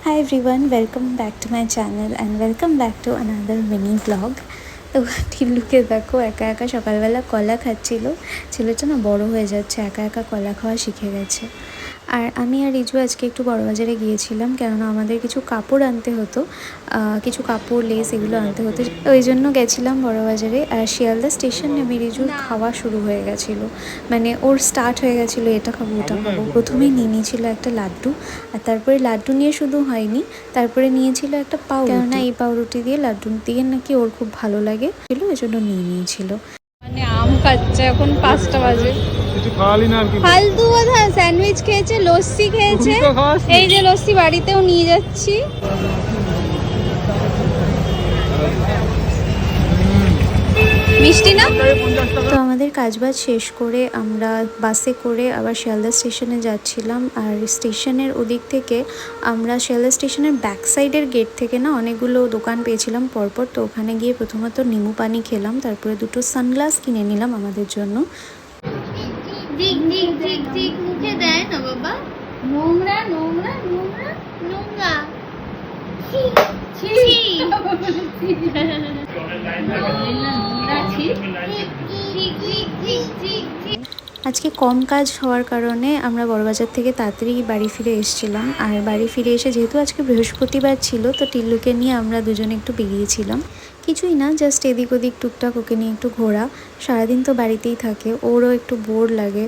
Hi everyone, welcome back to my channel and welcome back to another mini vlog. তো টিল্লুকে দেখো একা একা সকালবেলা কলা খাচ্ছিল। ছেলেটা না বড় হয়ে যাচ্ছে, একা একা কলা খাওয়া শিখে গেছে। আর আমি আর রিজু আজকে একটু বড়বাজারে গিয়েছিলাম, কেননা আমাদের কিছু কাপড় আনতে হতো, কিছু কাপড় লেস এগুলো আনতে হতো, ওই জন্য গেছিলাম বড়বাজারে। আর শিয়ালদা স্টেশন নেমে রিজুর খাওয়া শুরু হয়ে গেছিলো, মানে ওর স্টার্ট হয়ে গেছিলো এটা খাবো ওটা খাবো। প্রথমেই নিয়ে নিয়েছিল একটা লাড্ডু, আর তারপরে লাড্ডু নিয়ে শুধু হয়নি, তারপরে নিয়েছিল একটা পাউরুটি, কেননা এই পাউরুটি দিয়ে লাড্ডু দিয়ে নাকি ওর খুব ভালো লাগে ছিল, ওই জন্য নিয়ে নিয়েছিল। মানে আম খাচ্ছে, এখন 5টা বাজে। কিছু খাওয়ালি না আর কি? ফালতু কথা। স্যান্ডউইচ খেয়েছে, লস্যি খেয়েছে। এই যে লস্যি বাড়িতেও নিয়ে যাচ্ছি। মিষ্টি না? তো আমাদের কাজবাজ শেষ করে আমরা বাসে করে আবার শিয়ালদা স্টেশনে যাচ্ছিলাম। আর স্টেশনের ওদিক থেকে আমরা শিয়ালদা স্টেশনের ব্যাক সাইডের গেট থেকে না অনেকগুলো দোকান পেয়েছিলাম পরপর। তো ওখানে গিয়ে প্রথমত নিমু পানি খেলাম, তারপরে দুটো সানগ্লাস কিনে নিলাম আমাদের জন্য। মুখে দেয় না বাবা, নোংরা নোংরা নোংরা নোংরা। আজকে কম কাজ হওয়ার কারণে আমরা বড়বাজার থেকে তাড়াতাড়ি বাড়ি ফিরে এসেছিলাম। আর বাড়ি ফিরে এসে যেহেতু আজকে বৃহস্পতিবার ছিল, তো টিল্লুকে নিয়ে আমরা দুজনে একটু বেরিয়েছিলাম। কিছুই না, জাস্ট এদিক ওদিক টুকটাক ওকে নিয়ে একটু ঘোরা। সারাদিন তো বাড়িতেই থাকে, ওরও একটু বোর লাগে।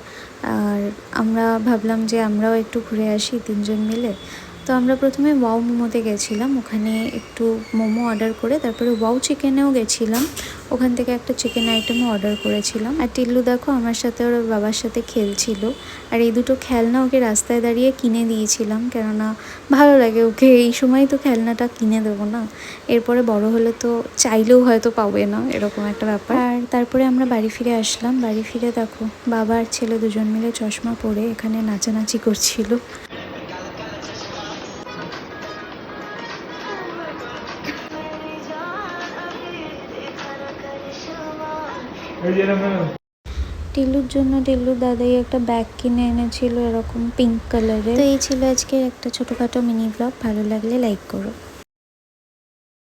আর আমরা ভাবলাম যে আমরাও একটু ঘুরে আসি তিনজন মিলে। তো আমরা প্রথমে ওয়াও মোমোতে গেছিলাম, ওখানে একটু মোমো অর্ডার করে তারপরে ওয়াও চিকেনেও গেছিলাম, ওখান থেকে একটা চিকেন আইটেমও অর্ডার করেছিলাম। আর টিল্লু দেখো আমার সাথে ওর বাবার সাথে খেলছিল। আর এই দুটো খেলনা ওকে রাস্তায় দাঁড়িয়ে কিনে দিয়েছিলাম, কেননা ভালো লাগে ওকে, এই সময় তো খেলনাটা কিনে দেবো না, এরপরে বড় হলে তো চাইলেও হয়তো পাবে না, এরকম একটা ব্যাপার। আর তারপরে আমরা বাড়ি ফিরে আসলাম। বাড়ি ফিরে দেখো বাবা আর ছেলে দুজন মিলে চশমা পরে এখানে নাচানাচি করছিল। টিল্লুর জন্য টিল্লুর দাদাই একটা ব্যাগ কিনে এনেছিল এরকম পিঙ্ক কালারের। তো এই ছিল আজকের একটা ছোটোখাটো মিনি ব্লগ। ভালো লাগলে লাইক করো।